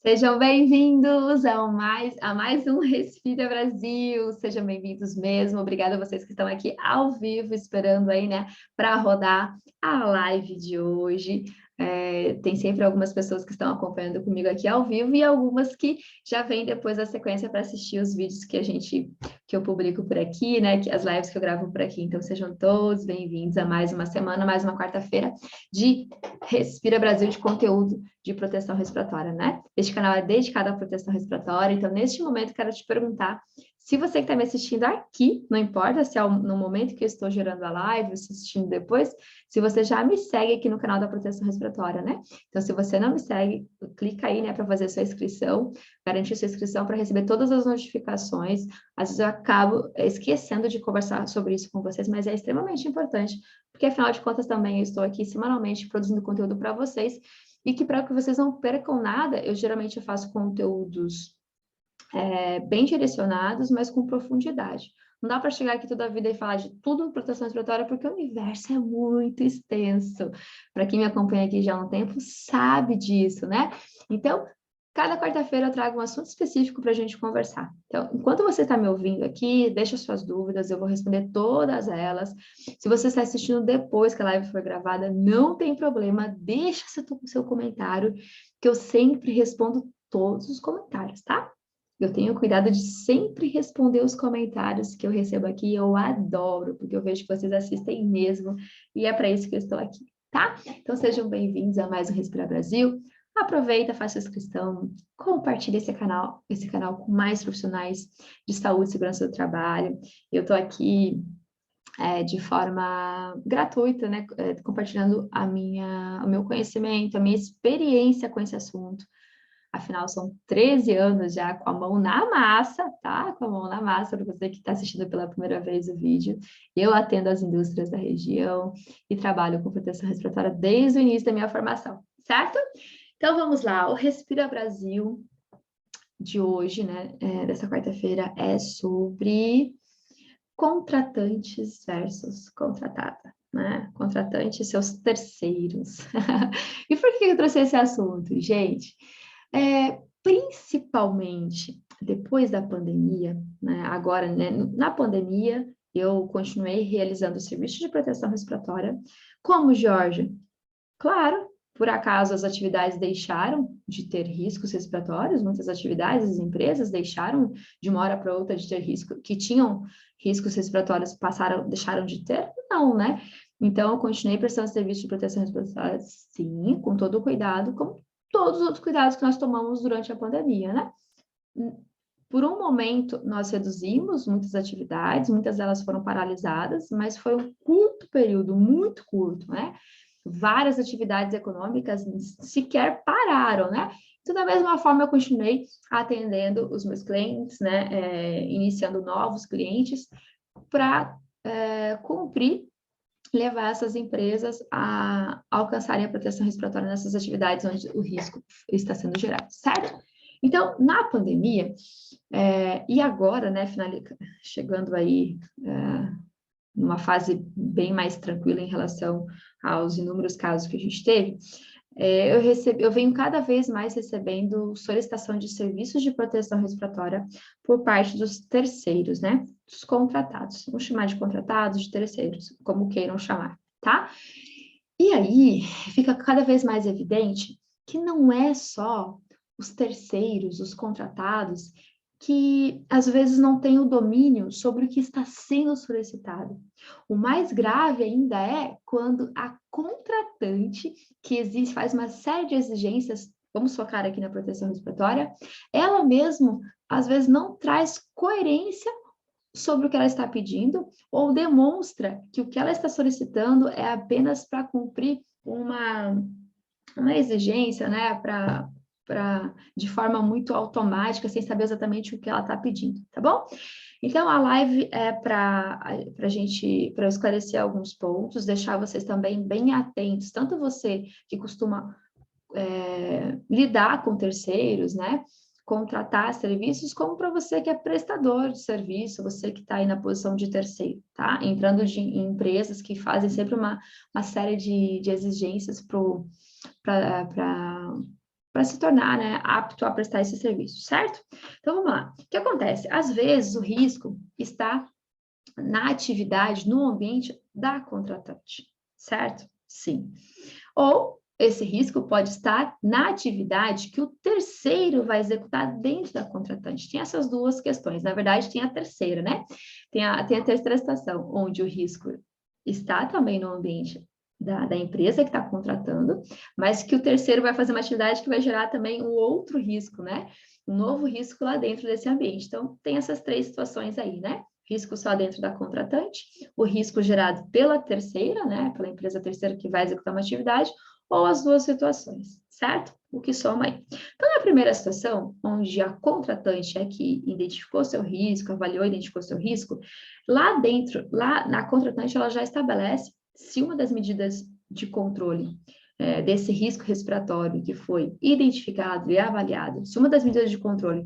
Sejam bem-vindos a mais um Respira Brasil. Sejam bem-vindos mesmo. Obrigada a vocês que estão aqui ao vivo, esperando aí, né, para rodar a live de hoje. Tem sempre algumas pessoas que estão acompanhando comigo aqui ao vivo e algumas que já vêm depois da sequência para assistir os vídeos que eu publico por aqui, né, as lives que eu gravo por aqui. Então, sejam todos bem-vindos a mais uma semana, mais uma quarta-feira de Respira Brasil, de conteúdo de proteção respiratória, né? Este canal é dedicado à proteção respiratória, então neste momento quero te perguntar se você que está me assistindo aqui, não importa se é no momento que eu estou gerando a live, ou se assistindo depois, se você já me segue aqui no canal da proteção respiratória, né? Então, se você não me segue, clica aí, né, para fazer sua inscrição, garantir sua inscrição para receber todas as notificações. Às vezes eu acabo esquecendo de conversar sobre isso com vocês, mas é extremamente importante, porque afinal de contas também eu estou aqui semanalmente produzindo conteúdo para vocês, e que para que vocês não percam nada, eu geralmente faço conteúdos bem direcionados, mas com profundidade. Não dá para chegar aqui toda a vida e falar de tudo proteção respiratória, porque o universo é muito extenso. Para quem me acompanha aqui já há um tempo, sabe disso, né? Então, cada quarta-feira eu trago um assunto específico para a gente conversar. Então, enquanto você está me ouvindo aqui, deixa suas dúvidas, eu vou responder todas elas. Se você está assistindo depois que a live foi gravada, não tem problema, deixa seu comentário, que eu sempre respondo todos os comentários, tá? Eu tenho cuidado de sempre responder os comentários que eu recebo aqui, eu adoro, porque eu vejo que vocês assistem mesmo, e é para isso que eu estou aqui, tá? Então sejam bem-vindos a mais um Respira Brasil. Aproveita, faça a inscrição, compartilhe esse canal com mais profissionais de saúde e segurança do trabalho. Eu estou aqui de forma gratuita, né, compartilhando o meu conhecimento, a minha experiência com esse assunto. Afinal, são 13 anos já com a mão na massa, tá? Com a mão na massa, para você que está assistindo pela primeira vez o vídeo. Eu atendo as indústrias da região e trabalho com proteção respiratória desde o início da minha formação, certo? Então, vamos lá. O Respira Brasil de hoje, né, dessa quarta-feira, é sobre contratantes versus contratada, né? Contratante e seus terceiros. E por que eu trouxe esse assunto, gente? Principalmente depois da pandemia, né? Agora, né, na pandemia, eu continuei realizando serviços de proteção respiratória. Como, Georgia? Claro, por acaso as atividades deixaram de ter riscos respiratórios, muitas atividades, as empresas deixaram de uma hora para outra de ter risco, que tinham riscos respiratórios, deixaram de ter? Não, né? Então, eu continuei prestando serviço de proteção respiratória, sim, com todo o cuidado, como todos os outros cuidados que nós tomamos durante a pandemia, né? Por um momento, nós reduzimos muitas atividades, muitas delas foram paralisadas, mas foi um curto período, muito curto, né? Várias atividades econômicas sequer pararam, né? Então, da mesma forma, eu continuei atendendo os meus clientes, né? Iniciando novos clientes para cumprir, levar essas empresas a alcançarem a proteção respiratória nessas atividades onde o risco está sendo gerado, certo? Então, na pandemia, e agora, né, chegando aí numa fase bem mais tranquila em relação aos inúmeros casos que a gente teve, eu venho cada vez mais recebendo solicitação de serviços de proteção respiratória por parte dos terceiros, né? Dos contratados. Vamos chamar de contratados, de terceiros, como queiram chamar, tá? E aí fica cada vez mais evidente que não é só os terceiros, os contratados, que às vezes não têm o domínio sobre o que está sendo solicitado. O mais grave ainda é quando a contratante, que existe, faz uma série de exigências, vamos focar aqui na proteção respiratória, ela mesmo às vezes não traz coerência sobre o que ela está pedindo, ou demonstra que o que ela está solicitando é apenas para cumprir uma exigência, né, de forma muito automática, sem saber exatamente o que ela está pedindo, tá bom? Então, a live é para eu esclarecer alguns pontos, deixar vocês também bem atentos, tanto você que costuma lidar com terceiros, né? Contratar serviços, como para você que é prestador de serviço, você que está aí na posição de terceiro, tá? Entrando em empresas que fazem sempre uma série de exigências para para se tornar, né, apto a prestar esse serviço, certo? Então, vamos lá. O que acontece? Às vezes, o risco está na atividade, no ambiente da contratante, certo? Sim. Ou esse risco pode estar na atividade que o terceiro vai executar dentro da contratante. Tem essas duas questões. Na verdade, tem a terceira, né? Tem a terceira situação, onde o risco está também no ambiente da empresa que está contratando, mas que o terceiro vai fazer uma atividade que vai gerar também um outro risco, né? Um novo risco lá dentro desse ambiente. Então, tem essas três situações aí, né? Risco só dentro da contratante, o risco gerado pela terceira, né? Pela empresa terceira que vai executar uma atividade, ou as duas situações, certo? O que soma aí. Então, na primeira situação, onde a contratante é que identificou seu risco, avaliou e identificou seu risco, lá dentro, lá na contratante, ela já estabelece se uma das medidas de controle desse risco respiratório que foi identificado e avaliado, se uma das medidas de controle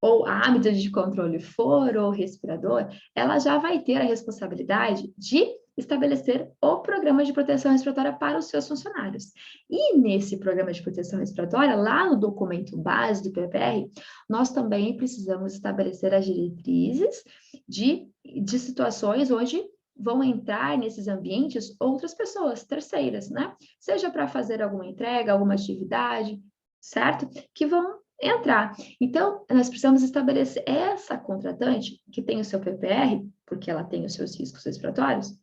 ou a medida de controle for o respirador, ela já vai ter a responsabilidade de estabelecer o programa de proteção respiratória para os seus funcionários. E nesse programa de proteção respiratória, lá no documento base do PPR, nós também precisamos estabelecer as diretrizes de situações onde vão entrar nesses ambientes outras pessoas, terceiras, né? Seja para fazer alguma entrega, alguma atividade, certo? Que vão entrar. Então, nós precisamos estabelecer essa contratante, que tem o seu PPR, porque ela tem os seus riscos respiratórios,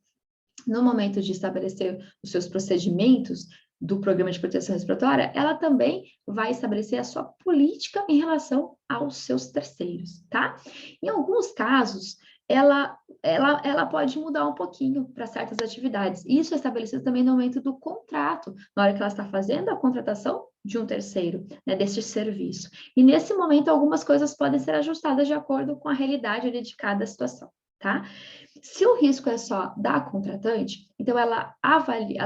no momento de estabelecer os seus procedimentos do programa de proteção respiratória, ela também vai estabelecer a sua política em relação aos seus terceiros, tá? Em alguns casos, ela pode mudar um pouquinho para certas atividades. Isso é estabelecido também no momento do contrato, na hora que ela está fazendo a contratação de um terceiro, né, deste serviço. E nesse momento, algumas coisas podem ser ajustadas de acordo com a realidade de cada situação, tá? Se o risco é só da contratante, então ela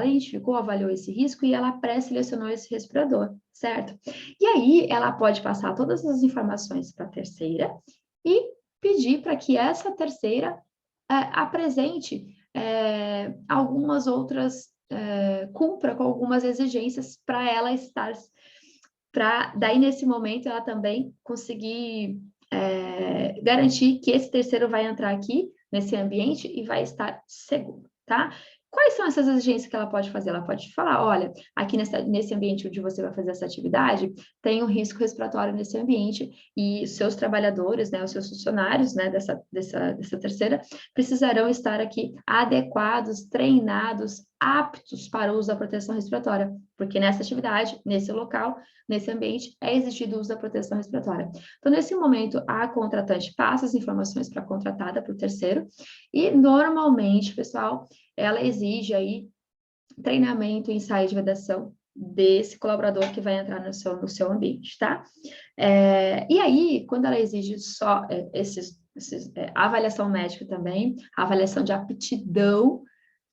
identificou, avaliou esse risco e ela pré-selecionou esse respirador, certo? E aí ela pode passar todas as informações para a terceira e pedir para que essa terceira apresente algumas outras, cumpra com algumas exigências para ela estar, para daí nesse momento ela também conseguir garantir que esse terceiro vai entrar aqui nesse ambiente e vai estar seguro, tá? Quais são essas exigências que ela pode fazer? Ela pode falar, olha, aqui nesse ambiente onde você vai fazer essa atividade, tem um risco respiratório nesse ambiente e seus trabalhadores, né, os seus funcionários, né, dessa terceira, precisarão estar aqui adequados, treinados, aptos para o uso da proteção respiratória, porque nessa atividade, nesse local, nesse ambiente, é exigido o uso da proteção respiratória. Então, nesse momento, a contratante passa as informações para a contratada, para o terceiro, e normalmente, pessoal, ela exige aí treinamento e ensaio de vedação desse colaborador que vai entrar no seu ambiente, tá? E aí, quando ela exige só a avaliação médica também, a avaliação de aptidão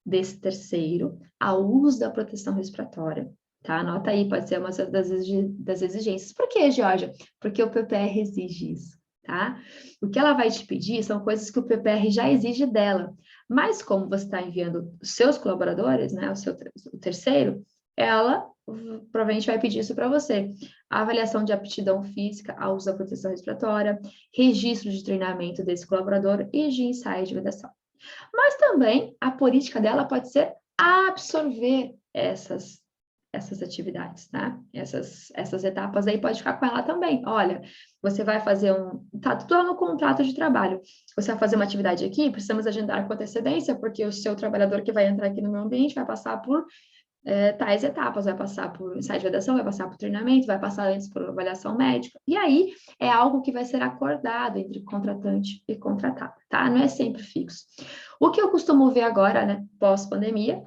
desse terceiro ao uso da proteção respiratória, tá? Anota aí, pode ser uma das exigências. Por que, Georgia? Porque o PPR exige isso, tá? O que ela vai te pedir são coisas que o PPR já exige dela, mas como você está enviando os seus colaboradores, né, o terceiro, ela provavelmente vai pedir isso para você. A avaliação de aptidão física ao uso da proteção respiratória, registro de treinamento desse colaborador e de ensaio de vedação. Mas também a política dela pode ser absorver essas atividades, tá? Essas etapas aí pode ficar com ela também. Olha, você vai fazer tá tudo lá no contrato de trabalho. Você vai fazer uma atividade aqui, precisamos agendar com antecedência, porque o seu trabalhador que vai entrar aqui no meu ambiente vai passar por tais etapas, vai passar por ensaio de vedação, vai passar por treinamento, vai passar antes por avaliação médica, e aí é algo que vai ser acordado entre contratante e contratado, tá? Não é sempre fixo. O que eu costumo ver agora, né, pós-pandemia,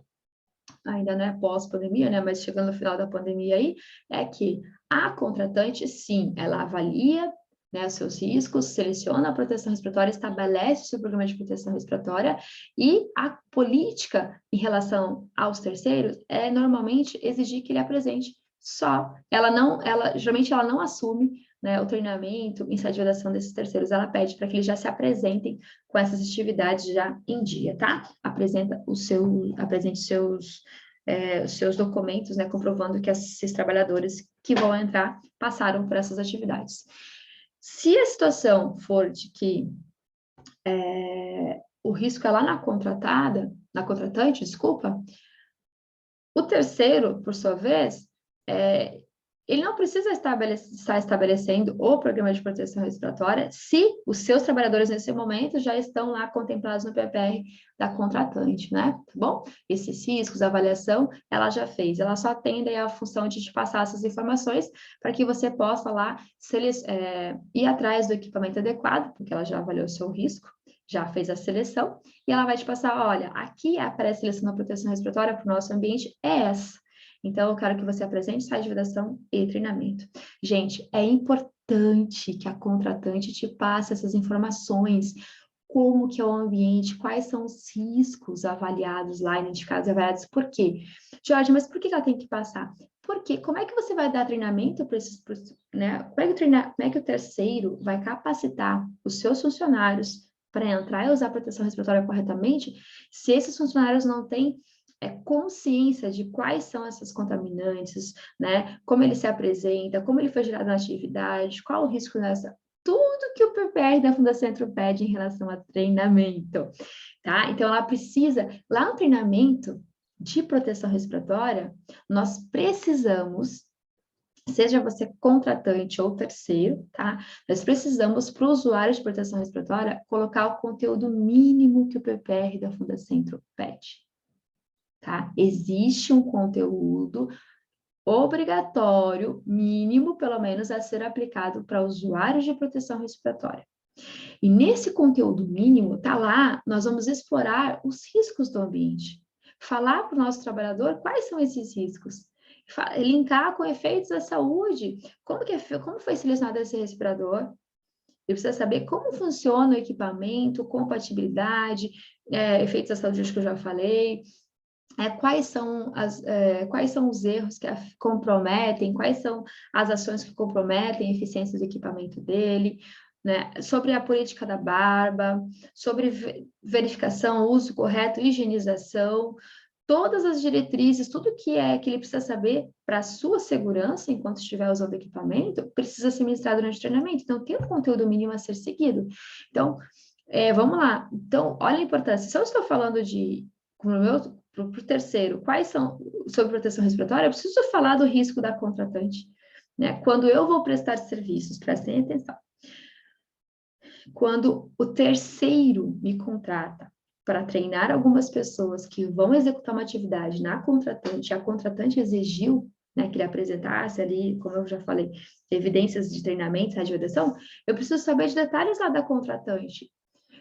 ainda não é pós-pandemia, né, mas chegando no final da pandemia aí, é que a contratante, sim, ela avalia, né, os seus riscos, seleciona a proteção respiratória, estabelece o seu programa de proteção respiratória e a política em relação aos terceiros é normalmente exigir que ele apresente só. Geralmente ela não assume, né, o treinamento, incentivação desses terceiros, ela pede para que eles já se apresentem com essas atividades já em dia, tá? Apresente seus os seus documentos, né, comprovando que esses trabalhadores que vão entrar passaram por essas atividades. Se a situação for de que o risco é lá na contratante, desculpa, o terceiro, por sua vez, ele não precisa estar estabelecendo o programa de proteção respiratória se os seus trabalhadores nesse momento já estão lá contemplados no PPR da contratante, né? Tá bom? Esses riscos, a avaliação, ela já fez. Ela só tem daí a função de te passar essas informações para que você possa lá ir atrás do equipamento adequado, porque ela já avaliou o seu risco, já fez a seleção, e ela vai te passar, olha, aqui a pré-seleção da proteção respiratória para o nosso ambiente é essa. Então, eu quero que você apresente site de vedação e treinamento. Gente, é importante que a contratante te passe essas informações, como que é o ambiente, quais são os riscos avaliados lá, identificados e avaliados, por quê? Jorge, mas por que ela tem que passar? Porque como é que você vai dar treinamento para esses, né? Como é que o terceiro vai capacitar os seus funcionários para entrar e usar a proteção respiratória corretamente, se esses funcionários não têm consciência de quais são essas contaminantes, né? Como ele se apresenta, como ele foi gerado na atividade, qual o risco nessa... Tudo que o PPR da Fundação Centro pede em relação a treinamento, tá? Então, ela precisa... Lá no treinamento de proteção respiratória, nós precisamos, seja você contratante ou terceiro, tá? Nós precisamos, para o usuário de proteção respiratória, colocar o conteúdo mínimo que o PPR da Fundação Centro pede. Tá? Existe um conteúdo obrigatório, mínimo, pelo menos, a ser aplicado para usuários de proteção respiratória. E nesse conteúdo mínimo, tá lá, nós vamos explorar os riscos do ambiente. Falar para o nosso trabalhador quais são esses riscos. Linkar com efeitos da saúde. Como foi selecionado esse respirador? Ele precisa saber como funciona o equipamento, compatibilidade, efeitos da saúde que eu já falei, quais são os erros que comprometem, quais são as ações que comprometem a eficiência do equipamento dele, né? Sobre a política da barba, sobre verificação, uso correto, higienização, todas as diretrizes, tudo que ele precisa saber para a sua segurança enquanto estiver usando o equipamento, precisa ser ministrado durante o treinamento. Então, tem um conteúdo mínimo a ser seguido. Então, vamos lá. Então, olha a importância. Se eu estou falando para o terceiro, quais são sobre proteção respiratória, eu preciso falar do risco da contratante, né? Quando eu vou prestar serviços, prestem atenção. Quando o terceiro me contrata para treinar algumas pessoas que vão executar uma atividade na contratante, a contratante exigiu, né, que ele apresentasse ali, como eu já falei, evidências de treinamento, de vedação, eu preciso saber de detalhes lá da contratante.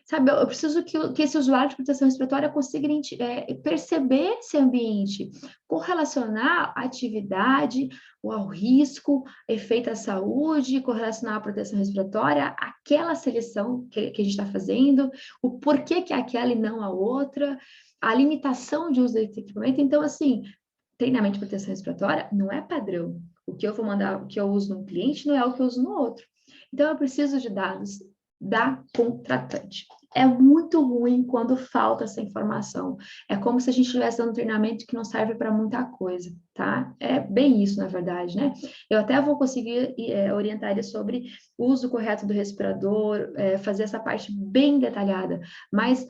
Sabe, eu preciso que esse usuário de proteção respiratória consiga perceber esse ambiente, correlacionar a atividade, ao risco, efeito à saúde, correlacionar a proteção respiratória, aquela seleção que a gente está fazendo, o porquê que aquela e não a outra, a limitação de uso desse equipamento. Então, assim, treinamento de proteção respiratória não é padrão. O que eu vou mandar, o que eu uso num cliente não é o que eu uso no outro. Então, eu preciso de dados da contratante. É muito ruim quando falta essa informação. É como se a gente estivesse dando um treinamento que não serve para muita coisa, tá? É bem isso, na verdade, né? Eu até vou conseguir orientar ele sobre o uso correto do respirador, fazer essa parte bem detalhada, mas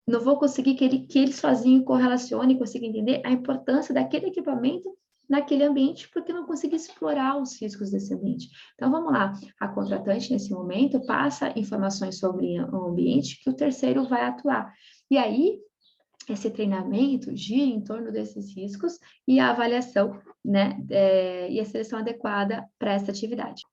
não vou conseguir que ele sozinho correlacione e consiga entender a importância daquele equipamento naquele ambiente, porque não consegui explorar os riscos desse ambiente. Então, vamos lá. A contratante, nesse momento, passa informações sobre o ambiente que o terceiro vai atuar. E aí, esse treinamento gira em torno desses riscos e a avaliação, né, e a seleção adequada para essa atividade.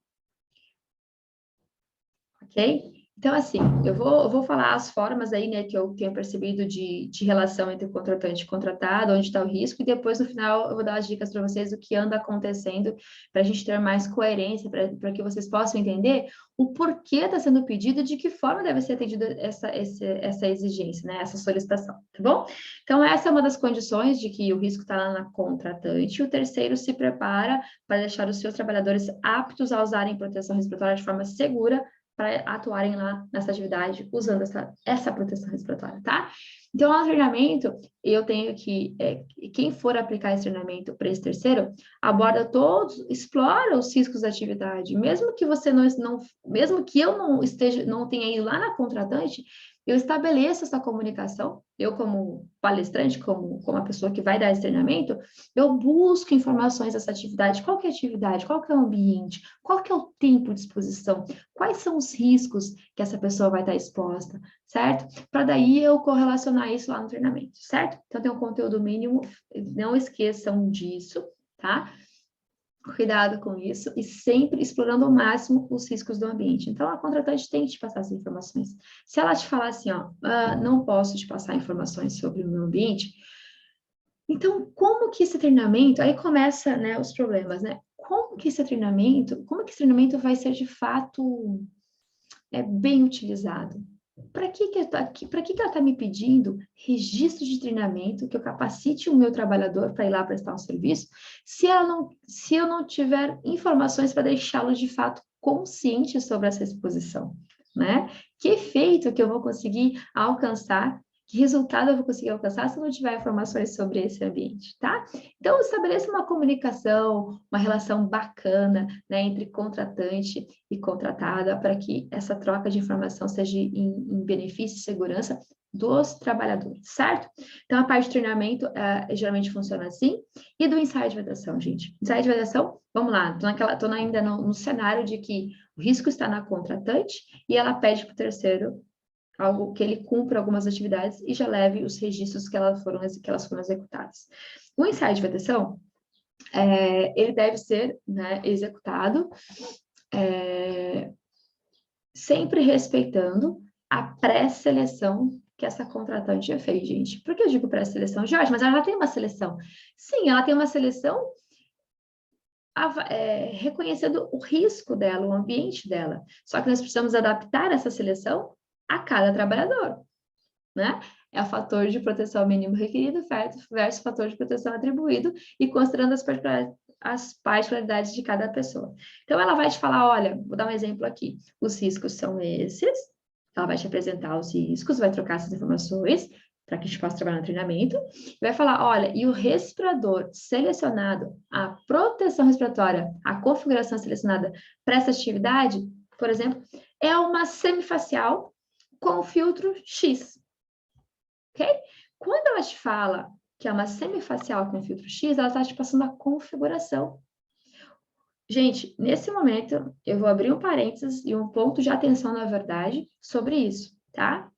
Ok? Então, assim, eu vou falar as formas aí, né, que eu tenho percebido de relação entre contratante e contratado, onde está o risco, e depois, no final, eu vou dar as dicas para vocês do que anda acontecendo, para a gente ter mais coerência, para que vocês possam entender o porquê está sendo pedido, de que forma deve ser atendida essa exigência, né, essa solicitação, tá bom? Então, essa é uma das condições de que o risco está lá na contratante, e o terceiro se prepara para deixar os seus trabalhadores aptos a usarem proteção respiratória de forma segura, para atuarem lá nessa atividade usando essa proteção respiratória, tá? Então, lá no treinamento, eu tenho que, quem for aplicar esse treinamento para esse terceiro, aborda todos, explora os riscos da atividade, mesmo que você mesmo que eu não tenha ido lá na contratante, eu estabeleço essa comunicação, eu como palestrante, como a pessoa que vai dar esse treinamento, eu busco informações dessa atividade, qual que é a atividade, qual que é o ambiente, qual que é o tempo de exposição, quais são os riscos que essa pessoa vai estar exposta, certo? Para daí eu correlacionar isso lá no treinamento, certo? Então tem um conteúdo mínimo, não esqueçam disso, tá? Cuidado com isso e sempre explorando ao máximo os riscos do ambiente. Então, a contratante tem que te passar essas informações. Se ela te falar assim, ó, não posso te passar informações sobre o meu ambiente, então, como que esse treinamento, aí começa, né, os problemas, né? Como que esse treinamento vai ser de fato bem utilizado? Para que que eu tô aqui? Para que ela está me pedindo registro de treinamento, que eu capacite o meu trabalhador para ir lá prestar um serviço, se eu não tiver informações para deixá-lo de fato consciente sobre essa exposição, né? Que efeito que eu vou conseguir alcançar? Que resultado eu vou conseguir alcançar se eu não tiver informações sobre esse ambiente, tá? Então, estabeleça uma comunicação, uma relação bacana, né, entre contratante e contratada, para que essa troca de informação seja em benefício e segurança dos trabalhadores, certo? Então, a parte de treinamento geralmente funciona assim. E do ensaio de vedação, gente? Ensaio de vedação, vamos lá, tô ainda no cenário de que o risco está na contratante e ela pede para o terceiro algo que ele cumpra algumas atividades e já leve os registros que elas foram executadas. O ensaio de vedação, ele deve ser, né, executado sempre respeitando a pré-seleção que essa contratante já fez, gente. Por que eu digo pré-seleção? Jorge, mas ela já tem uma seleção. Sim, ela tem uma seleção reconhecendo o risco dela, o ambiente dela. Só que nós precisamos adaptar essa seleção a cada trabalhador, né? É o fator de proteção mínimo requerido versus o fator de proteção atribuído e considerando as particularidades de cada pessoa. Então, ela vai te falar, olha, vou dar um exemplo aqui, os riscos são esses, ela vai te apresentar os riscos, vai trocar essas informações para que a gente possa trabalhar no treinamento, e vai falar, olha, e o respirador selecionado, a proteção respiratória, a configuração selecionada para essa atividade, por exemplo, é uma semifacial com filtro X, ok? Quando ela te fala que é uma semifacial com filtro X, ela está te passando a configuração. Gente, nesse momento, eu vou abrir um parênteses e um ponto de atenção, na verdade, sobre isso, tá?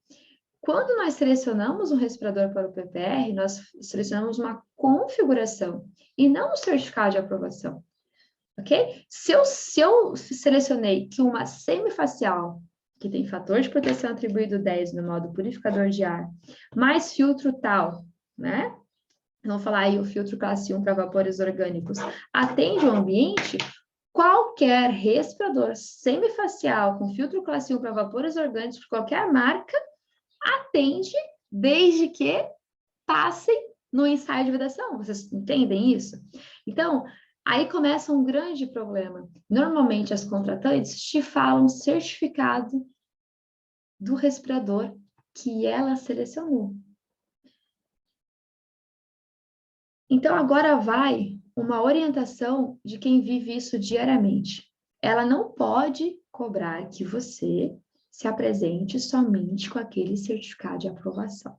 Quando nós selecionamos um respirador para o PPR, nós selecionamos uma configuração e não um certificado de aprovação, ok? Se eu selecionei que uma semifacial, que tem fator de proteção atribuído 10 no modo purificador de ar, mais filtro tal, né? Vamos falar aí o filtro classe 1 para vapores orgânicos, atende ao ambiente, qualquer respirador semifacial com filtro classe 1 para vapores orgânicos, de qualquer marca, atende desde que passem no ensaio de vedação. Vocês entendem isso? Então, aí começa um grande problema. Normalmente, as contratantes te falam certificado do respirador que ela selecionou. Então, agora vai uma orientação de quem vive isso diariamente. Ela não pode cobrar que você se apresente somente com aquele certificado de aprovação.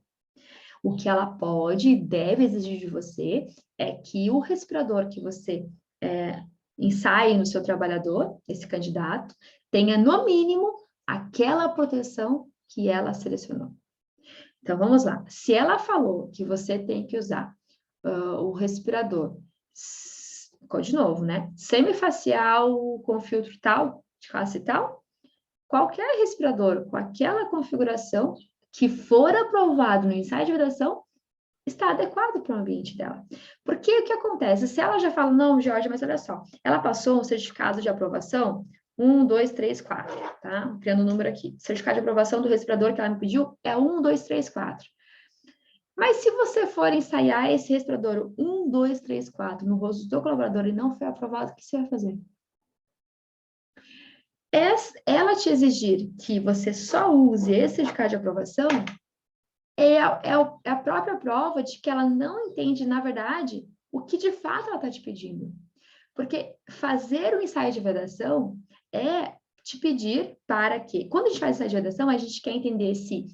O que ela pode e deve exigir de você é que o respirador que você ensaie no seu trabalhador, esse candidato, tenha no mínimo aquela proteção que ela selecionou. Então, vamos lá. Se ela falou que você tem que usar o respirador, de novo, né? Semifacial com filtro tal, de classe tal, qualquer respirador com aquela configuração que for aprovado no ensaio de vedação está adequado para o ambiente dela. Porque o que acontece? Se ela já fala, não, Jorge, mas olha só, ela passou um certificado de aprovação, 1, 2, 3, 4, tá? Criando o um número aqui. Certificado de aprovação do respirador que ela me pediu é 1, 2, 3, 4. Mas se você for ensaiar esse respirador 1, 2, 3, 4 no rosto do seu colaborador e não foi aprovado, o que você vai fazer? Ela te exigir que você só use esse certificado de aprovação, é a própria prova de que ela não entende, na verdade, o que de fato ela está te pedindo. Porque fazer o ensaio de validação é te pedir para que, quando a gente faz ensaio de validação, a gente quer entender se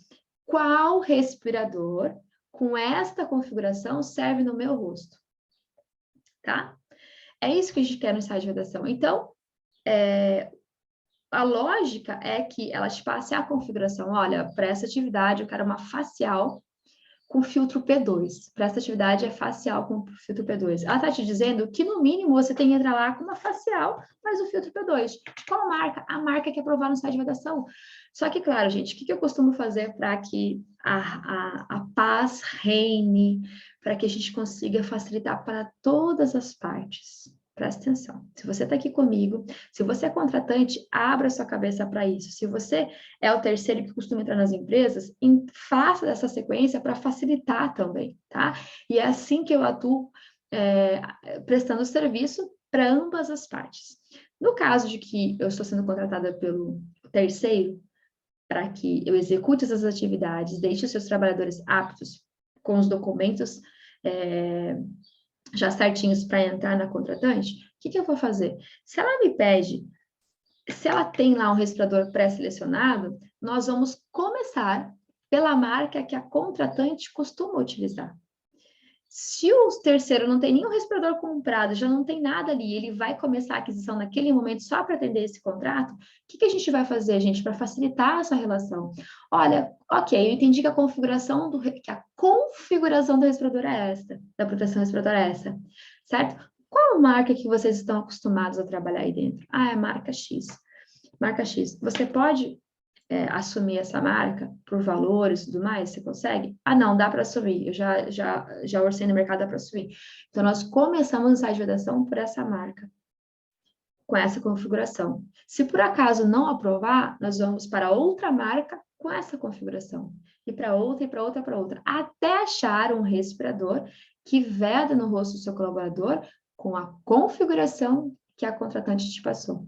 qual respirador com esta configuração serve no meu rosto, tá? É isso que a gente quer no ensaio de validação. Então, a lógica é que ela te passe a configuração. Olha, para essa atividade eu quero uma facial com filtro P2. Para essa atividade é facial com filtro P2. Ela está te dizendo que, no mínimo, você tem que entrar lá com uma facial, mas o filtro P2. De qual marca? A marca que é aprovada no site de validação. Só que, claro, gente, o que eu costumo fazer para que a paz reine, para que a gente consiga facilitar para todas as partes? Presta atenção. Se você está aqui comigo, se você é contratante, abra sua cabeça para isso. Se você é o terceiro que costuma entrar nas empresas, faça dessa sequência para facilitar também, tá? E é assim que eu atuo, prestando serviço para ambas as partes. No caso de que eu estou sendo contratada pelo terceiro, para que eu execute essas atividades, deixe os seus trabalhadores aptos com os documentos já certinhos para entrar na contratante, o que eu vou fazer? Se ela me pede, se ela tem lá um respirador pré-selecionado, nós vamos começar pela marca que a contratante costuma utilizar. Se o terceiro não tem nenhum respirador comprado, já não tem nada ali, ele vai começar a aquisição naquele momento só para atender esse contrato, o que a gente vai fazer, gente, para facilitar essa relação? Olha, ok, eu entendi que a configuração do respirador é esta, da proteção respiradora é essa, certo? Qual marca que vocês estão acostumados a trabalhar aí dentro? Ah, é marca X. Marca X. Você pode assumir essa marca por valores e tudo mais? Você consegue? Ah, não, dá para assumir. Eu já orcei no mercado, dá para assumir. Então, nós começamos a validação por essa marca, com essa configuração. Se por acaso não aprovar, nós vamos para outra marca com essa configuração. E para outra, e para outra, para outra. Até achar um respirador que veda no rosto do seu colaborador com a configuração que a contratante te passou.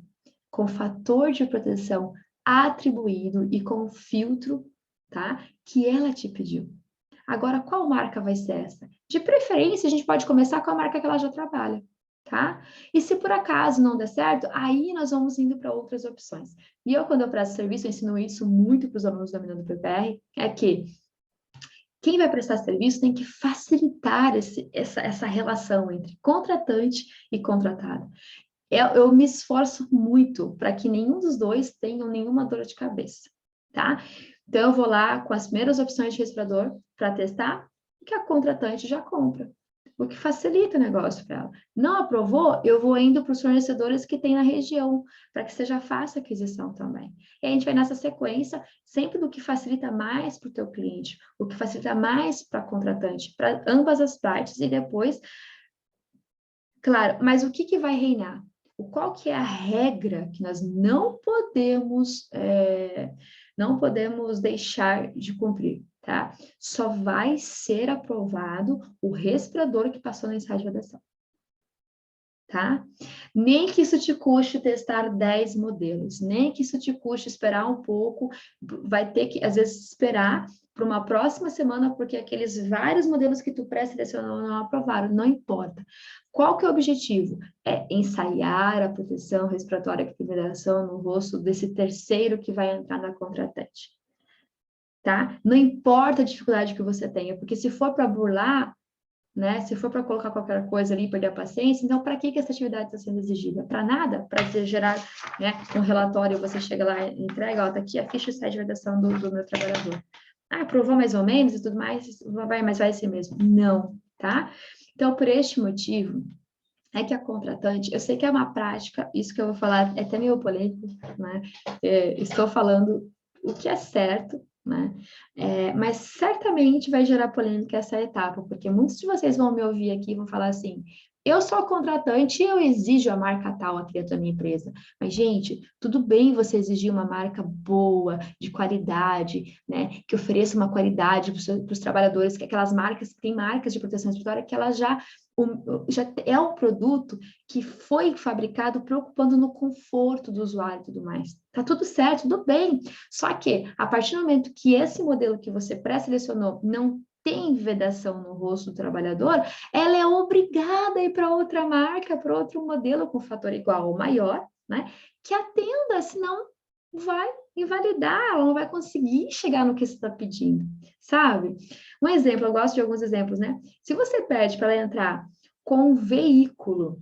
Com fator de proteção atribuído e com filtro, tá? Que ela te pediu. Agora, qual marca vai ser essa? De preferência, a gente pode começar com a marca que ela já trabalha, tá? E se por acaso não der certo, aí nós vamos indo para outras opções. E eu, quando eu presto serviço, eu ensino isso muito para os alunos da Dominando PPR, é que quem vai prestar serviço tem que facilitar essa relação entre contratante e contratado. Eu me esforço muito para que nenhum dos dois tenham nenhuma dor de cabeça, tá? Então, eu vou lá com as primeiras opções de respirador para testar, que a contratante já compra, o que facilita o negócio para ela. Não aprovou, eu vou indo para os fornecedores que tem na região, para que seja fácil a aquisição também. E a gente vai nessa sequência, sempre do que facilita mais para o teu cliente, o que facilita mais para a contratante, para ambas as partes, e depois, claro, mas o que vai reinar? Qual que é a regra que nós não podemos deixar de cumprir, tá? Só vai ser aprovado o respirador que passou no ensaio de validação, tá? Nem que isso te custe testar 10 modelos, nem que isso te custe esperar um pouco, vai ter que, às vezes, esperar para uma próxima semana, porque aqueles vários modelos que tu pré-selecionou não aprovaram, não importa. Qual que é o objetivo? É ensaiar a proteção respiratória que tem validação no rosto desse terceiro que vai entrar na contratante, tá? Não importa a dificuldade que você tenha, porque se for para burlar, né? Se for para colocar qualquer coisa ali e perder a paciência, então para que essa atividade está sendo exigida? Para nada, para gerar, né, um relatório, você chega lá e entrega, ó, tá aqui a ficha de validação do meu trabalhador. Ah, aprovou mais ou menos e tudo mais, mas vai ser mesmo. Não, tá? Então, por este motivo, é que a contratante, eu sei que é uma prática, isso que eu vou falar é até meio polêmico, né? Estou falando o que é certo, né? Mas certamente vai gerar polêmica essa etapa, porque muitos de vocês vão me ouvir aqui e vão falar assim: eu sou contratante e eu exijo a marca tal aqui da minha empresa. Mas, gente, tudo bem você exigir uma marca boa, de qualidade, né? Que ofereça uma qualidade para os trabalhadores, que aquelas marcas, tem marcas de proteção respiratória que elas já já é um produto que foi fabricado preocupando no conforto do usuário e tudo mais. Tá tudo certo, tudo bem. Só que, a partir do momento que esse modelo que você pré-selecionou não tem vedação no rosto do trabalhador, ela é obrigada a ir para outra marca, para outro modelo com fator igual ou maior, né? Que atenda, senão vai invalidar, ela não vai conseguir chegar no que você está pedindo, sabe? Um exemplo, eu gosto de alguns exemplos, né? Se você pede para ela entrar com um veículo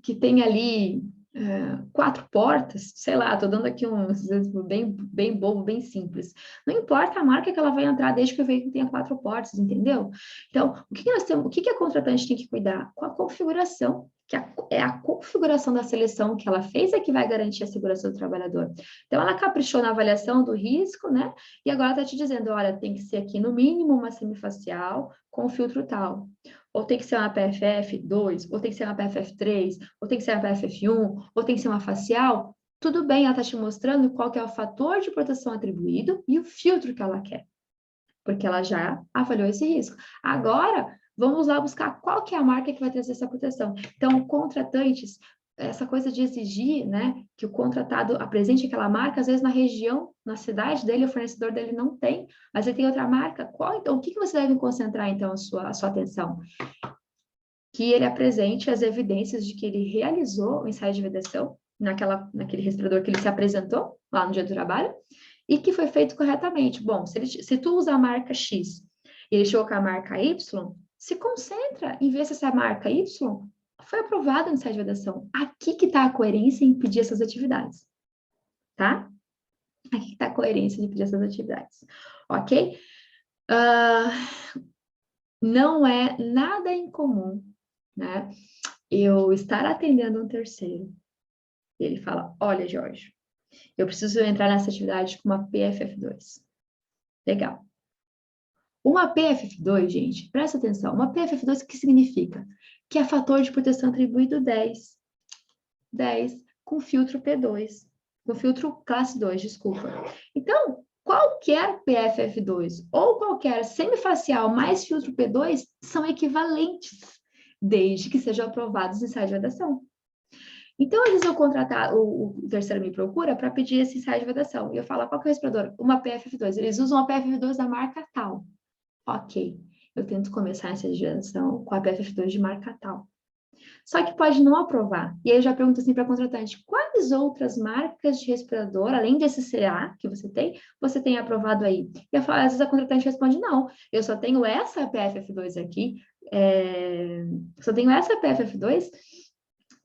que tem ali 4 portas, sei lá, estou dando aqui um exemplo bem bobo, bem simples. Não importa a marca que ela vai entrar, desde que o veículo tenha 4 portas, entendeu? Então, o que nós temos, o que a contratante tem que cuidar? Com a configuração, que é a configuração da seleção que ela fez é que vai garantir a segurança do trabalhador. Então, ela caprichou na avaliação do risco, né? E agora está te dizendo, olha, tem que ser aqui no mínimo uma semifacial com filtro tal. Ou tem que ser uma PFF2, ou tem que ser uma PFF3, ou tem que ser uma PFF1, ou tem que ser uma facial, tudo bem, ela está te mostrando qual que é o fator de proteção atribuído e o filtro que ela quer, porque ela já avaliou esse risco. Agora, vamos lá buscar qual que é a marca que vai trazer essa proteção. Então, contratantes, essa coisa de exigir, né, que o contratado apresente aquela marca, às vezes na região, na cidade dele, o fornecedor dele não tem, mas ele tem outra marca. Qual, então, o que você deve concentrar, então, a sua atenção? Que ele apresente as evidências de que ele realizou o ensaio de vedação naquele respirador que ele se apresentou lá no dia do trabalho e que foi feito corretamente. Bom, se tu usa a marca X e ele chegou com a marca Y, se concentra em ver se essa marca Y foi aprovada no ensaio de vedação. Aqui que está a coerência em pedir essas atividades, tá? Aqui que está a coerência de pedir essas atividades, ok? Não é nada incomum, né? Eu estar atendendo um terceiro. E ele fala, olha, Jorge, eu preciso entrar nessa atividade com uma PFF2. Legal. Uma PFF2, gente, presta atenção. Uma PFF2, o que significa? Que é fator de proteção atribuído 10. 10 com filtro P2. Com filtro classe 2, desculpa. Então, qualquer PFF2 ou qualquer semifacial mais filtro P2 são equivalentes, desde que sejam aprovados em ensaio de vedação. Então, às vezes eu contratar, o terceiro me procura para pedir esse ensaio de vedação. E eu falo, qual que é o respirador? Uma PFF2. Eles usam a PFF2 da marca tal. Ok, eu tento começar essa vedação com a PFF2 de marca tal. Só que pode não aprovar. E aí eu já pergunto assim para a contratante, quais outras marcas de respirador, além desse CA que você tem aprovado aí? E às vezes a contratante responde, não, eu só tenho essa PFF2 aqui, só tenho essa PFF2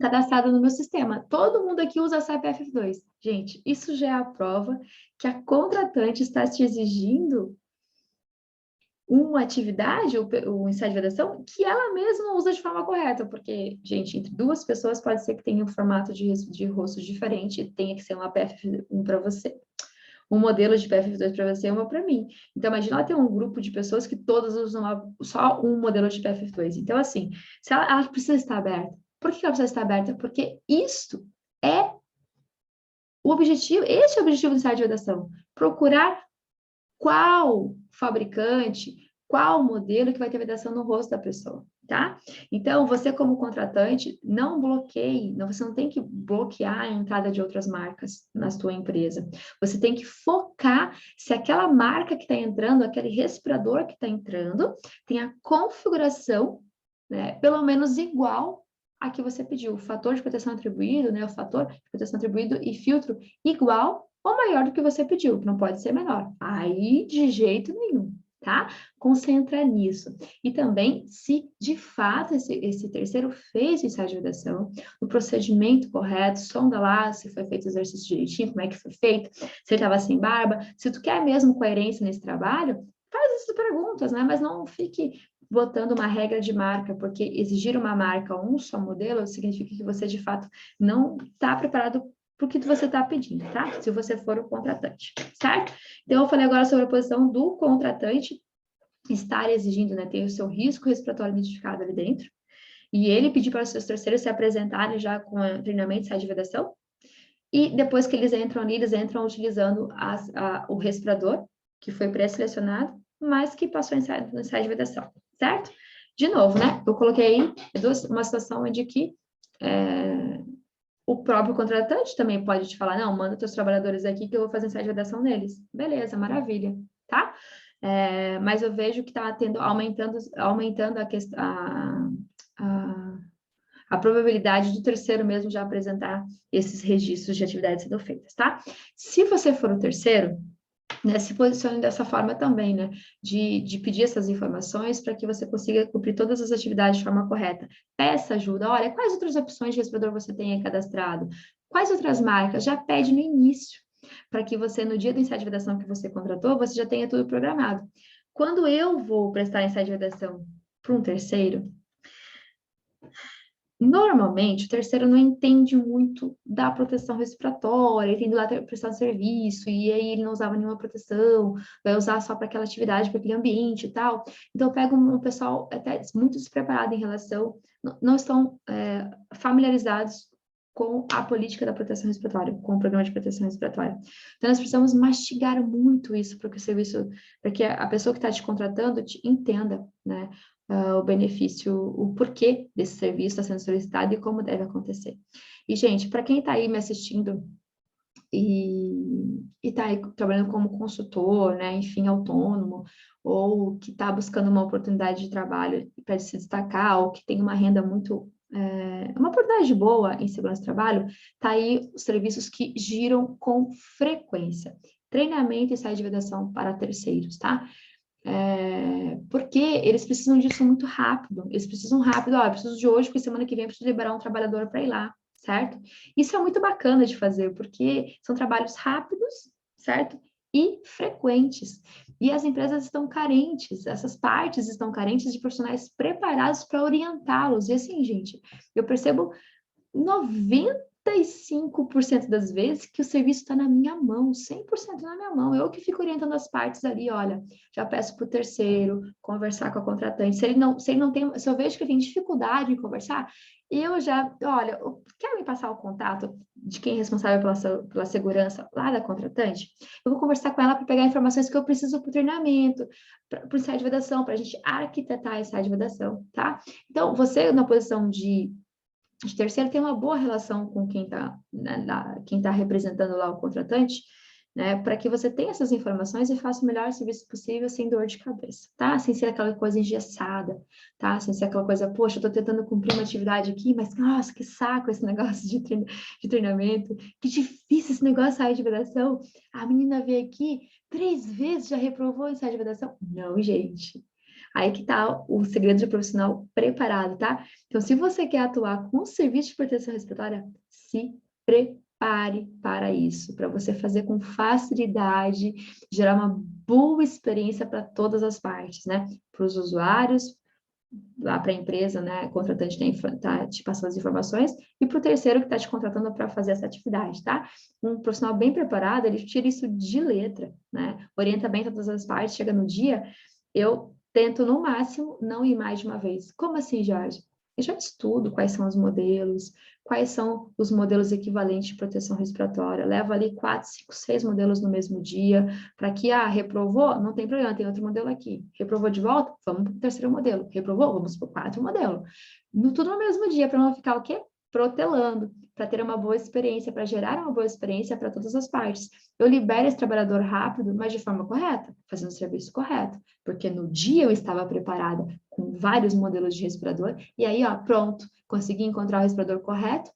cadastrada no meu sistema. Todo mundo aqui usa essa PFF2. Gente, isso já é a prova que a contratante está te exigindo uma atividade, o ensaio de vedação, que ela mesma usa de forma correta, porque, gente, entre duas pessoas pode ser que tenha um formato de rosto diferente e tenha que ser uma PFF1 para você. Um modelo de PFF2 para você e uma para mim. Então, imagina ela ter um grupo de pessoas que todas usam só um modelo de PFF2. Então, assim, se ela precisa estar aberta. Por que ela precisa estar aberta? Porque isto é o objetivo, este é o objetivo do ensaio de vedação. Procurar qual fabricante, qual modelo que vai ter vedação no rosto da pessoa, tá? Então, você como contratante, não bloqueie, você não tem que bloquear a entrada de outras marcas na sua empresa. Você tem que focar se aquela marca que está entrando, aquele respirador que está entrando, tem a configuração, né, pelo menos igual a que você pediu. O fator de proteção atribuído, né, o fator de proteção atribuído e filtro igual ou maior do que você pediu, que não pode ser menor. Aí, de jeito nenhum, tá? Concentra nisso. E também, se de fato esse terceiro fez o ensaio de vedação, o procedimento correto, sonda lá se foi feito o exercício direitinho, como é que foi feito, se ele estava sem barba, se tu quer mesmo coerência nesse trabalho, faz essas perguntas, né? Mas não fique botando uma regra de marca, porque exigir uma marca ou um só modelo significa que você, de fato, não está preparado para o que você está pedindo, tá? Se você for o contratante, certo? Então, eu falei agora sobre a posição do contratante estar exigindo, né, ter o seu risco respiratório identificado ali dentro, e ele pedir para os seus terceiros se apresentarem já com treinamento de ensaio de vedação, e depois que eles entram ali, eles entram utilizando o respirador, que foi pré-selecionado, mas que passou no ensaio de vedação, certo? De novo, né? Eu coloquei aí uma situação de que o próprio contratante também pode te falar, não, manda teus trabalhadores aqui que eu vou fazer ensaio de vedação neles. Beleza, maravilha, tá? Mas eu vejo que está aumentando a probabilidade do terceiro mesmo já apresentar esses registros de atividades sendo feitas, tá? Se você for o terceiro, né, se posicione dessa forma também, né? De pedir essas informações para que você consiga cumprir todas as atividades de forma correta. Peça ajuda. Olha, quais outras opções de respirador você tem aí cadastrado? Quais outras marcas? Já pede no início, para que você, no dia do ensaio de vedação que você contratou, você já tenha tudo programado. Quando eu vou prestar ensaio de vedação para um terceiro, normalmente, o terceiro não entende muito da proteção respiratória, ele tem lá prestar serviço, e aí ele não usava nenhuma proteção, vai usar só para aquela atividade, para aquele ambiente e tal. Então, eu pego um pessoal até muito despreparado em relação, não estão familiarizados com a política da proteção respiratória, com o programa de proteção respiratória. Então, nós precisamos mastigar muito isso para que o serviço, para que a pessoa que está te contratando te entenda, né? O benefício, o porquê desse serviço está sendo solicitado e como deve acontecer. E, gente, para quem está aí me assistindo e está aí trabalhando como consultor, né, enfim, autônomo, ou que está buscando uma oportunidade de trabalho para se destacar, ou que tem uma renda muito uma oportunidade boa em segurança do trabalho, tá aí os serviços que giram com frequência. Treinamento e ensaio de vedação para terceiros, tá? Porque eles precisam disso muito rápido. Eles precisam rápido, eu preciso de hoje, porque semana que vem eu preciso liberar um trabalhador para ir lá, certo? Isso é muito bacana de fazer, porque são trabalhos rápidos, certo? E frequentes. E as empresas estão carentes, essas partes estão carentes de profissionais preparados para orientá-los. E assim, gente, eu percebo 95% das vezes que o serviço está na minha mão, 100% na minha mão. Eu que fico orientando as partes ali, olha, já peço para o terceiro conversar com a contratante. Se eu vejo que ele tem dificuldade em conversar, eu já, olha, quer me passar o contato de quem é responsável pela segurança lá da contratante? Eu vou conversar com ela para pegar informações que eu preciso para o treinamento, para o ensaio de vedação, para a gente arquitetar esse ensaio de vedação, tá? Então, você na posição de terceiro, tem uma boa relação com quem está, né, quem tá representando lá o contratante, né, para que você tenha essas informações e faça o melhor serviço possível sem dor de cabeça, tá? Sem ser aquela coisa engessada, tá? Sem ser aquela coisa, poxa, eu estou tentando cumprir uma atividade aqui, mas, nossa, que saco esse negócio de treinamento, que difícil esse negócio sair de vedação. A menina veio aqui 3 vezes, já reprovou em sair de vedação. Não, gente. Aí que tá o segredo de profissional preparado, tá? Então, se você quer atuar com serviço de proteção respiratória, se prepare para isso, para você fazer com facilidade, gerar uma boa experiência para todas as partes, né? Para os usuários, lá para a empresa, né? O contratante tá te passando as informações, e para o terceiro que está te contratando para fazer essa atividade, tá? Um profissional bem preparado, ele tira isso de letra, né? Orienta bem todas as partes, chega no dia, eu tento, no máximo, não ir mais de uma vez. Como assim, Jorge? Eu já estudo quais são os modelos, quais são os modelos equivalentes de proteção respiratória. Levo ali 4, 5, 6 modelos no mesmo dia, para que, reprovou? Não tem problema, tem outro modelo aqui. Reprovou de volta? Vamos para o terceiro modelo. Reprovou? Vamos para o quarto modelo. Tudo no mesmo dia, para não ficar o quê? Protelando, para ter uma boa experiência, para gerar uma boa experiência para todas as partes. Eu libero esse trabalhador rápido, mas de forma correta, fazendo o serviço correto, porque no dia eu estava preparada com vários modelos de respirador, e aí, pronto, consegui encontrar o respirador correto,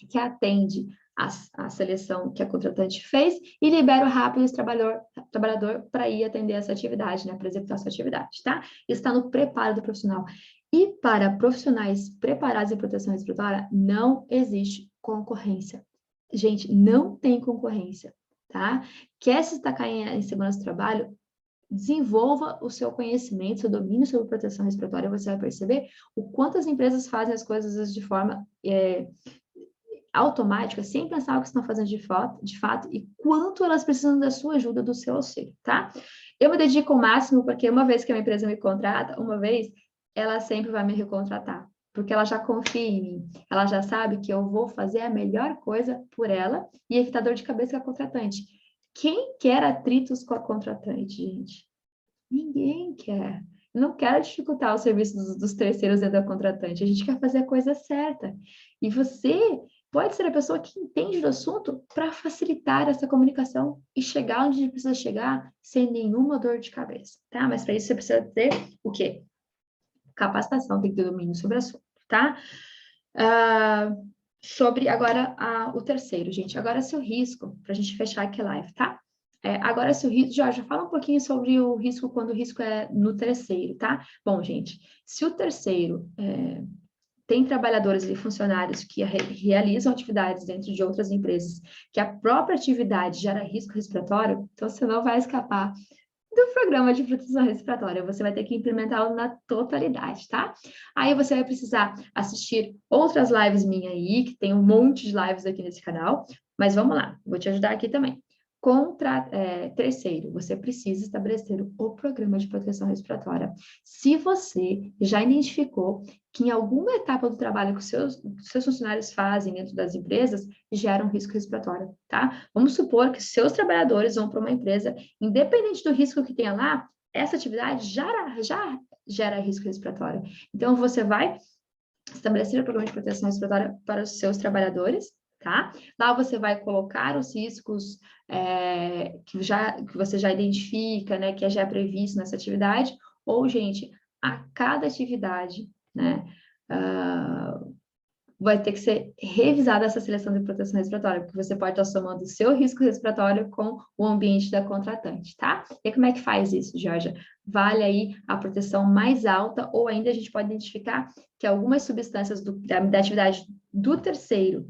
que atende a seleção que a contratante fez, e libero rápido esse trabalhador para ir atender essa atividade, né, para executar essa atividade, tá? Isso está no preparo do profissional. E para profissionais preparados em proteção respiratória, não existe concorrência. Gente, não tem concorrência, tá? Quer se destacar em segurança do trabalho? Desenvolva o seu conhecimento, seu domínio sobre proteção respiratória, você vai perceber o quanto as empresas fazem as coisas de forma automática, sem pensar o que estão fazendo de fato, e quanto elas precisam da sua ajuda, do seu auxílio, tá? Eu me dedico ao máximo, porque uma vez que a minha empresa me contrata, ela sempre vai me recontratar, porque ela já confia em mim, ela já sabe que eu vou fazer a melhor coisa por ela e evitar dor de cabeça com a contratante. Quem quer atritos com a contratante, gente? Ninguém quer. não quero dificultar o serviço dos terceiros dentro da contratante, a gente quer fazer a coisa certa. E você pode ser a pessoa que entende do assunto para facilitar essa comunicação e chegar onde precisa chegar sem nenhuma dor de cabeça, tá? Mas para isso você precisa ter o quê? Capacitação, tem que ter domínio sobre o assunto, tá? Sobre agora o terceiro, gente. Agora seu risco, para a gente fechar aqui a live, tá? Agora seu risco, Jorge, fala um pouquinho sobre o risco quando o risco é no terceiro, tá? Bom, gente, se o terceiro tem trabalhadores e funcionários que realizam atividades dentro de outras empresas, que a própria atividade gera risco respiratório, então você não vai escapar do programa de proteção respiratória, você vai ter que implementá-lo na totalidade, tá? Aí você vai precisar assistir outras lives minhas aí, que tem um monte de lives aqui nesse canal, mas vamos lá, vou te ajudar aqui também. Terceiro, você precisa estabelecer o programa de proteção respiratória. Se você já identificou que em alguma etapa do trabalho que os seus funcionários fazem dentro das empresas, gera um risco respiratório, tá? Vamos supor que seus trabalhadores vão para uma empresa, independente do risco que tenha lá, essa atividade já gera risco respiratório. Então, você vai estabelecer o programa de proteção respiratória para os seus trabalhadores, tá? Lá você vai colocar os riscos que você já identifica, né, que já é previsto nessa atividade, ou, gente, a cada atividade, né, vai ter que ser revisada essa seleção de proteção respiratória, porque você pode estar somando o seu risco respiratório com o ambiente da contratante, tá? E como é que faz isso, Georgia? Vale aí a proteção mais alta, ou ainda a gente pode identificar que algumas substâncias da atividade do terceiro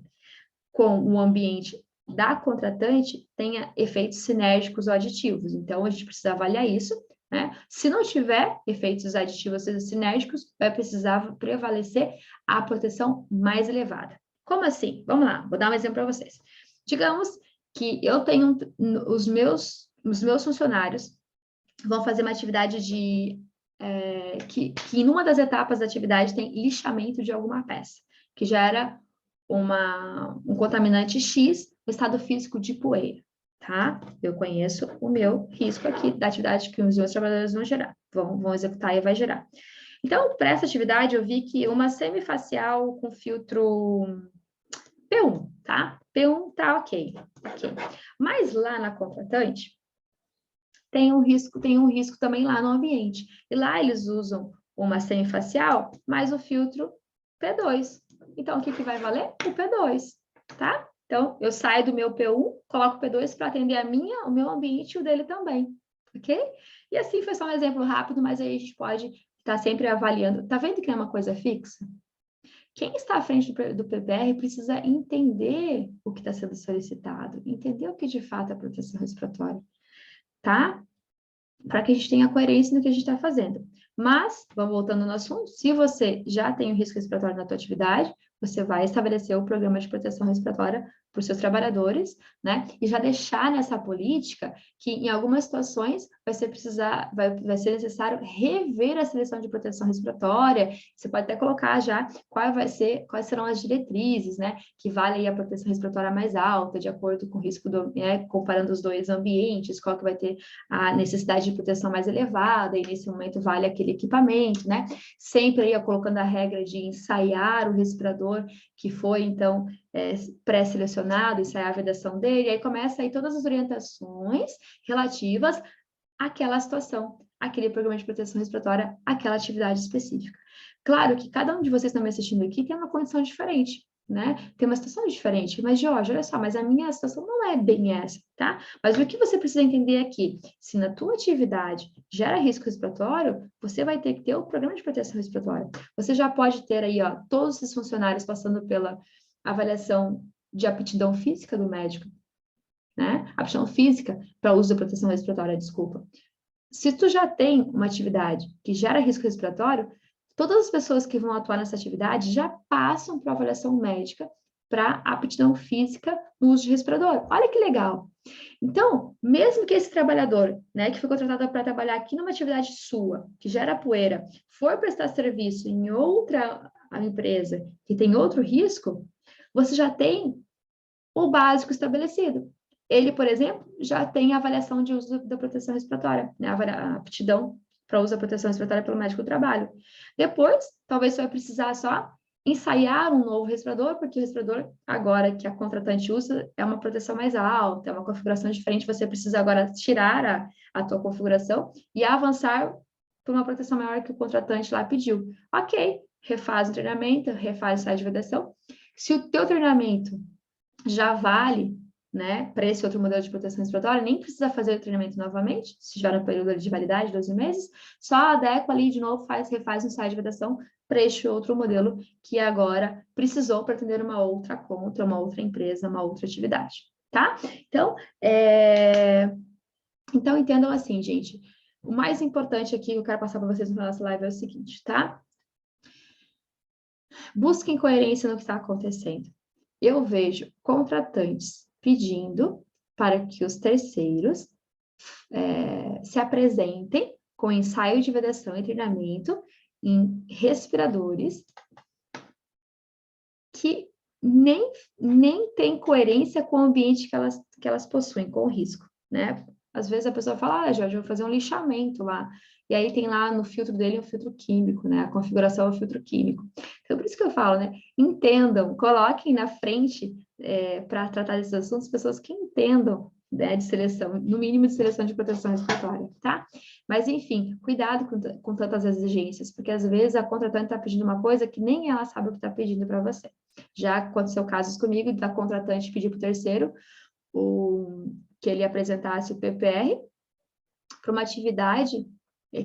com o ambiente da contratante tenha efeitos sinérgicos ou aditivos. Então, a gente precisa avaliar isso, né? Se não tiver efeitos aditivos ou sinérgicos, vai precisar prevalecer a proteção mais elevada. Como assim? Vamos lá, vou dar um exemplo para vocês. Digamos que eu tenho os meus funcionários vão fazer uma atividade que em uma das etapas da atividade tem lixamento de alguma peça, que gera um contaminante X no estado físico de poeira, tá? Eu conheço o meu risco aqui da atividade que os meus trabalhadores vão executar e vai gerar. Então, para essa atividade, eu vi que uma semifacial com filtro P1, tá? P1 tá ok. Mas lá na contratante, tem um risco também lá no ambiente. E lá eles usam uma semifacial mais o filtro P2. Então, o que vai valer? O P2, tá? Então, eu saio do meu P1, coloco o P2 para atender o meu ambiente e o dele também, ok? E assim foi só um exemplo rápido, mas aí a gente pode estar sempre avaliando. Tá vendo que é uma coisa fixa? Quem está à frente do PPR precisa entender o que está sendo solicitado, entender o que de fato é proteção respiratória, tá? Para que a gente tenha coerência no que a gente está fazendo. Mas, vamos voltando no assunto, se você já tem o risco respiratório na tua atividade, você vai estabelecer o programa de proteção respiratória para os seus trabalhadores, né? E já deixar nessa política que em algumas situações vai ser necessário rever a seleção de proteção respiratória. Você pode até colocar já quais serão as diretrizes, né? Que vale aí a proteção respiratória mais alta, de acordo com o risco comparando os dois ambientes, qual que vai ter a necessidade de proteção mais elevada, e nesse momento vale aquele equipamento, né? Sempre aí colocando a regra de ensaiar o respirador que foi, então, pré-selecionado, ensaiar a vedação dele, aí começa aí todas as orientações relativas àquela situação, aquele programa de proteção respiratória, aquela atividade específica. Claro que cada um de vocês que estão me assistindo aqui tem uma condição diferente, né? Tem uma situação diferente, mas, Jorge, olha só, mas a minha situação não é bem essa, tá? Mas o que você precisa entender aqui? Se na tua atividade gera risco respiratório, você vai ter que ter o programa de proteção respiratória. Você já pode ter aí, ó, todos esses funcionários passando pela avaliação de aptidão física do médico, né? Aptidão física para uso da proteção respiratória, desculpa. Se tu já tem uma atividade que gera risco respiratório, todas as pessoas que vão atuar nessa atividade já passam para avaliação médica para aptidão física no uso de respirador. Olha que legal. Então, mesmo que esse trabalhador, né, que foi contratado para trabalhar aqui numa atividade sua, que gera poeira, for prestar serviço em outra empresa que tem outro risco, você já tem o básico estabelecido. Ele, por exemplo, já tem a avaliação de uso da proteção respiratória, né, a aptidão para uso da proteção respiratória pelo médico do trabalho. Depois, talvez você vai precisar só ensaiar um novo respirador, porque o respirador, agora que a contratante usa, é uma proteção mais alta, é uma configuração diferente, você precisa agora tirar a tua configuração e avançar por uma proteção maior que o contratante lá pediu. Ok, refaz o treinamento, refaz o site de validação. Se o teu treinamento já vale, né, para esse outro modelo de proteção respiratória, nem precisa fazer o treinamento novamente, se estiver no período de validade, 12 meses, só adequa ali de novo, refaz um site de validação para este outro modelo que agora precisou para atender uma outra conta, uma outra empresa, uma outra atividade, tá? Então entendam assim, gente, o mais importante aqui que eu quero passar para vocês na nossa live é o seguinte, tá? Busquem coerência no que está acontecendo. Eu vejo contratantes pedindo para que os terceiros se apresentem com ensaio de vedação e treinamento em respiradores que nem tem coerência com o ambiente que elas possuem, com o risco, né? Às vezes a pessoa fala, Jorge, eu vou fazer um lixamento lá. E aí tem lá no filtro dele um filtro químico, né? A configuração é um filtro químico. Então, por isso que eu falo, né? Entendam, coloquem na frente para tratar desses assuntos pessoas que entendam, né, de seleção, no mínimo de seleção de proteção respiratória, tá? Mas, enfim, cuidado com tantas exigências, porque às vezes a contratante está pedindo uma coisa que nem ela sabe o que está pedindo para você. Já aconteceu casos comigo da contratante pedir para o terceiro que ele apresentasse o PPR para uma atividade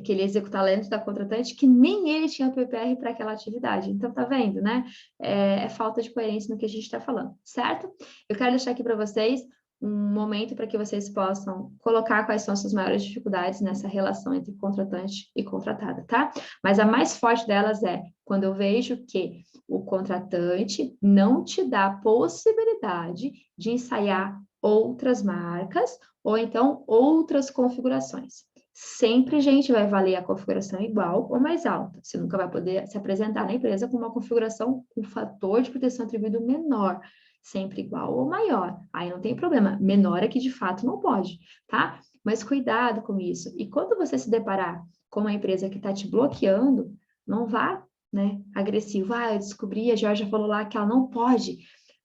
que ele ia executar dentro da contratante, que nem ele tinha o PPR para aquela atividade. Então, tá vendo, né? É falta de coerência no que a gente está falando, certo? Eu quero deixar aqui para vocês um momento para que vocês possam colocar quais são as suas maiores dificuldades nessa relação entre contratante e contratada, tá? Mas a mais forte delas é quando eu vejo que o contratante não te dá a possibilidade de ensaiar outras marcas ou então outras configurações. Sempre, gente, vai valer a configuração igual ou mais alta. Você nunca vai poder se apresentar na empresa com uma configuração com fator de proteção atribuído menor. Sempre igual ou maior. Aí não tem problema. Menor é que de fato não pode, tá? Mas cuidado com isso. E quando você se deparar com uma empresa que está te bloqueando, não vá, né, agressivo. Eu descobri, a Georgia falou lá que ela não pode,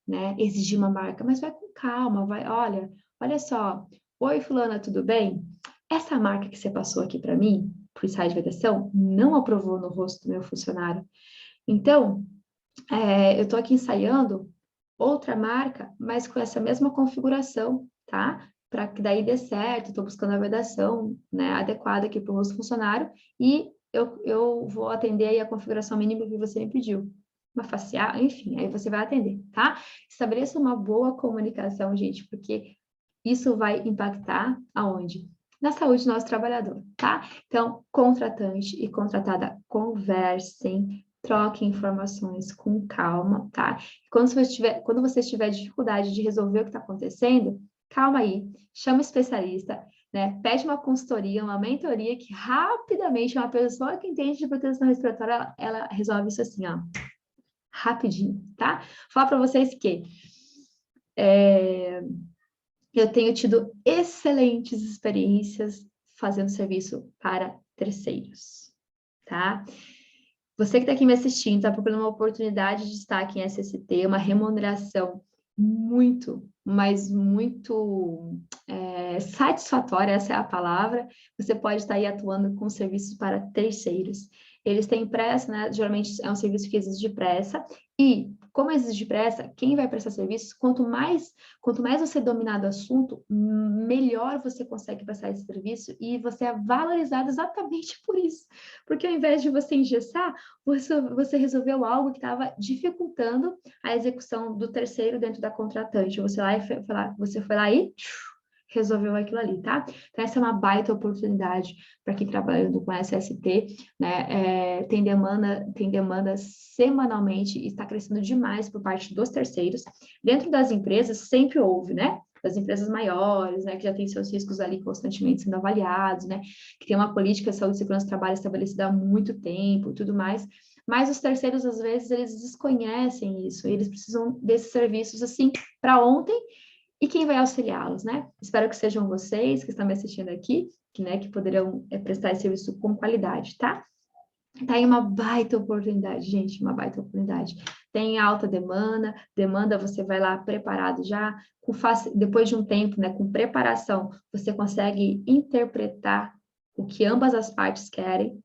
né, exigir uma marca, mas vai com calma, vai, olha só. Oi, fulana, tudo bem? Essa marca que você passou aqui para mim, por site de vedação, não aprovou no rosto do meu funcionário. Então, eu estou aqui ensaiando outra marca, mas com essa mesma configuração, tá? Para que daí dê certo, estou buscando a vedação, né, adequada aqui para o rosto do funcionário e eu vou atender aí a configuração mínima que você me pediu. Uma facial, enfim, aí você vai atender, tá? Estabeleça uma boa comunicação, gente, porque isso vai impactar aonde? Na saúde do nosso trabalhador, tá? Então, contratante e contratada conversem, troquem informações com calma, tá? Quando você tiver dificuldade de resolver o que está acontecendo, calma aí, chama um especialista, né? Pede uma consultoria, uma mentoria que rapidamente uma pessoa que entende de proteção respiratória, ela resolve isso assim, ó, rapidinho, tá? Vou falar para vocês que eu tenho tido excelentes experiências fazendo serviço para terceiros, tá? Você que está aqui me assistindo, está procurando uma oportunidade de destaque em SST, uma remuneração muito, mas muito satisfatória, essa é a palavra, você pode estar aí atuando com serviços para terceiros. Eles têm pressa, né? Geralmente é um serviço que exige pressa, e como exige pressa, quem vai prestar serviço, quanto mais você dominar do assunto, melhor você consegue prestar esse serviço e você é valorizado exatamente por isso. Porque ao invés de você engessar, você resolveu algo que estava dificultando a execução do terceiro dentro da contratante. Você foi lá e resolveu aquilo ali, tá? Então, essa é uma baita oportunidade para quem trabalhando com SST, né? Tem demanda semanalmente e está crescendo demais por parte dos terceiros. Dentro das empresas, sempre houve, né? Das empresas maiores, né, que já tem seus riscos ali constantemente sendo avaliados, né, que tem uma política de saúde e segurança do trabalho estabelecida há muito tempo e tudo mais, mas os terceiros, às vezes, eles desconhecem isso, eles precisam desses serviços, assim, para ontem, E quem vai auxiliá-los, né? Espero que sejam vocês que estão me assistindo aqui, que poderão prestar esse serviço com qualidade, tá? Tá aí uma baita oportunidade, gente, uma baita oportunidade. Tem alta demanda você vai lá preparado já, depois de um tempo, né, com preparação, você consegue interpretar o que ambas as partes querem,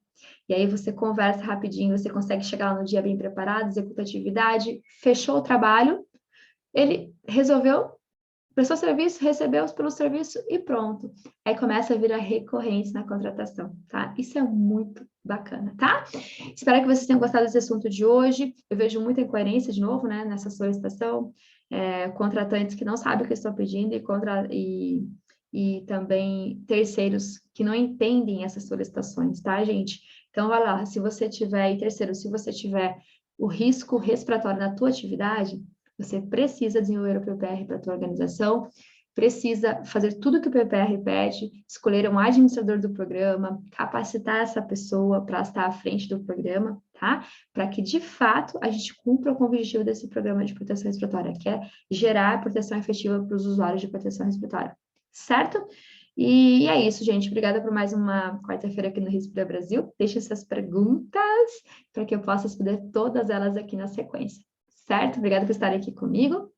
e aí você conversa rapidinho, você consegue chegar lá no dia bem preparado, executa a atividade, fechou o trabalho, ele resolveu, prestou serviço, recebeu pelo serviço e pronto. Aí começa a vir a recorrência na contratação, tá? Isso é muito bacana, tá? Espero que vocês tenham gostado desse assunto de hoje. Eu vejo muita incoerência, de novo, né, nessa solicitação. Contratantes que não sabem o que estão pedindo e também terceiros que não entendem essas solicitações, tá, gente? Então, vai lá, se você tiver, e terceiro, se você tiver o risco respiratório na tua atividade, você precisa desenvolver o PPR para a tua organização, precisa fazer tudo o que o PPR pede, escolher um administrador do programa, capacitar essa pessoa para estar à frente do programa, tá? Para que, de fato, a gente cumpra com o objetivo desse programa de proteção respiratória, que é gerar proteção efetiva para os usuários de proteção respiratória, certo? E é isso, gente. Obrigada por mais uma quarta-feira aqui no Respira Brasil. Deixe suas perguntas para que eu possa responder todas elas aqui na sequência. Certo? Obrigada por estar aqui comigo.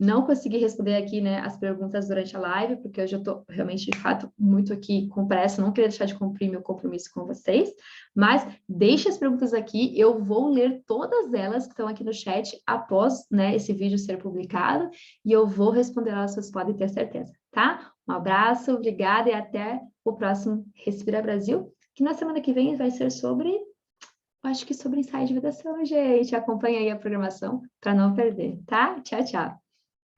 Não consegui responder aqui, né, as perguntas durante a live, porque hoje eu estou realmente, de fato, muito aqui com pressa, não queria deixar de cumprir meu compromisso com vocês, mas deixe as perguntas aqui, eu vou ler todas elas que estão aqui no chat após, né, esse vídeo ser publicado, e eu vou responder elas, vocês podem ter certeza, tá? Um abraço, obrigada e até o próximo Respira Brasil, que na semana que vem vai ser sobre... Acho que sobre ensaio de vedação, gente. Acompanha aí a programação para não perder, tá? Tchau, tchau.